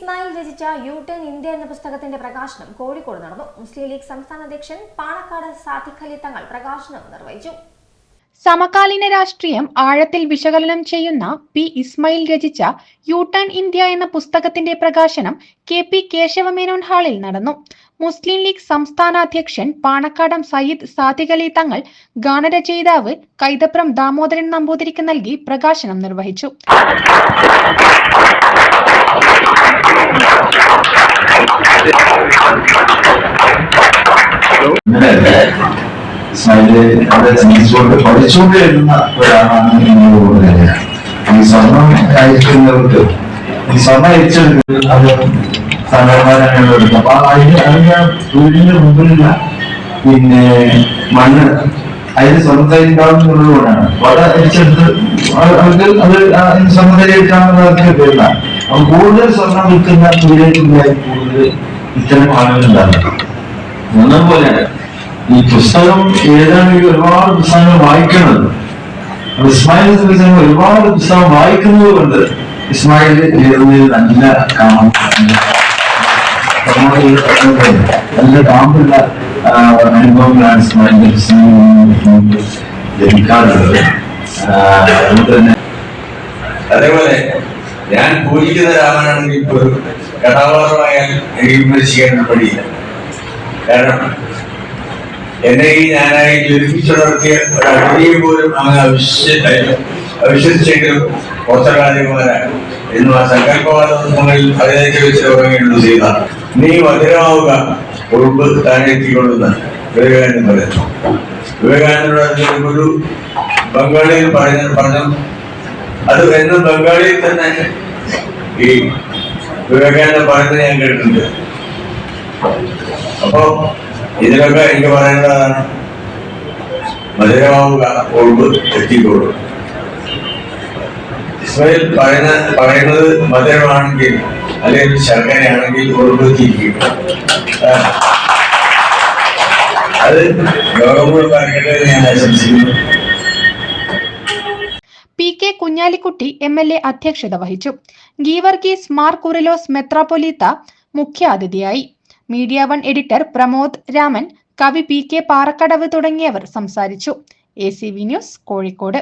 ഇസ്മായിൽ രചിച്ച U-turn India എന്ന പുസ്തകത്തിന്റെ പ്രകാശനം കോഴിക്കോട് നടന്നു. മുസ്ലിം ലീഗ് സംസ്ഥാന അധ്യക്ഷൻ പാണക്കാട് സാദിഖ് അലി തങ്ങൾ പ്രകാശനം നിർവഹിച്ചു. സമകാലീന രാഷ്ട്രീയം ആഴത്തിൽ വിശകലനം ചെയ്യുന്ന പി. ഇസ്മായിൽ രചിച്ച യു-ടേൺ ഇന്ത്യ എന്ന പുസ്തകത്തിന്റെ പ്രകാശനം കെ.പി. കേശവമേനോൻ ഹാളിൽ നടന്നു. മുസ്ലിം ലീഗ് സംസ്ഥാന അധ്യക്ഷൻ പാണക്കാടം സയ്യിദ് സാദിഖ് അലി തങ്ങൾ, ഗാനരചയിതാവ് കൈതപ്രം ദാമോദരൻ നമ്പൂതിരിക്ക് നൽകി പ്രകാശനം നിർവഹിച്ചു. പഠിച്ചുകൊണ്ട് എഴുതുന്ന ഒരാളാണ് ഈ സ്വർണം അയക്കുന്നവർക്ക് ഈ സ്വർണം അയച്ചെടുക്കുന്നത് അത് സാധാരണ എടുക്കും. അപ്പൊ അതിന്റെ വീടിന്റെ മുമ്പിലുള്ള മണ്ണ് അതിന് സ്വർണ്ണത്തരി ഉണ്ടാവുന്നതുകൊണ്ടാണ് അപ്പൊ അത് അയച്ചെടുത്ത് അവർക്ക് അത് സ്വർണ്ണത്തരി എടുക്കാനുള്ള പേരില്ല. അപ്പൊ കൂടുതൽ സ്വർണം വിൽക്കുന്ന വീടുകളിലായി കൂടുതൽ ഇത്തരം ആളുകളുണ്ടാകും. എന്നതുപോലെയാണ് ഈ പുസ്തകം എഴുതാണെങ്കിൽ ഒരുപാട് പുസ്തകങ്ങൾ വായിക്കുന്നത്. ഇസ്മായിൽ ഒരുപാട് പുസ്തകം വായിക്കുന്നത് കൊണ്ട് ഇസ്മായിൽ എഴുതുന്നതിൽ നല്ല നല്ല കാമ്പുള്ള അനുഭവങ്ങളാണ് ഇസ്മായിലിന്റെ പുസ്തകങ്ങൾ ലഭിക്കാറുള്ളത്. അതുകൊണ്ട് തന്നെ അതേപോലെ ഞാൻ പൂജിക്കുന്ന രാമനാണെങ്കിൽ ഒരു കഥാപാത്രമായാൽ എനിക്ക് വിമർശിക്കാൻ പടിയില്ല. കാരണം എന്നെ ഈ ഞാനായി ജ്വലിപ്പിച്ചുണർത്തിയ ഒരു അടിയെ പോലും അങ്ങനെ അവിശ്വസിച്ചെങ്കിലും ഓർത്തകാലികമാരാണ് എന്നും ആ സങ്കല്പവാദങ്ങളിൽ അതിനേക്ക് വെച്ച് തുടങ്ങിയുള്ള ചെയ്ത നീ മധുരമാവുക ഉറുമ്പ് താഴെത്തിക്കൊള്ളുന്ന വിവേകാനന്ദൻ പറയുന്നു. വിവേകാനന്ദനോട് ഒരു ബംഗാളിയിൽ പറഞ്ഞു. അത് എന്നും ബംഗാളിയിൽ തന്നെ ഈ വിവേകാനന്ദൻ പറയുന്നത് ഞാൻ കേട്ടിട്ടുണ്ട്. അപ്പോ ഇതിലൊക്കെ എനിക്ക് പറയേണ്ടതാണ്, മധുരമാവുക ഉറുമ്പ് എത്തിക്കോളും. ഇസ്മായിൽ പറയുന്നത് മധുരമാണെങ്കിൽ അല്ലെങ്കിൽ ശർക്കരയാണെങ്കിൽ ഉറുമ്പ് തിരിക്കും. അത് ലോകം മുഴുവൻ പറയട്ടെ ഞാൻ ആശംസിക്കുന്നു. പി. കെ. കുഞ്ഞാലിക്കുട്ടി എം.എൽ.എ. അധ്യക്ഷത വഹിച്ചു. ഗീവർഗീസ് മാർ കുറിലോസ് മെത്രാപ്പൊലീത്ത മുഖ്യാതിഥിയായി. Media one editor Pramod Raman, കവി പി. കെ. പാറക്കടവ് തുടങ്ങിയവർ സംസാരിച്ചു. ACV news, Kozhikode.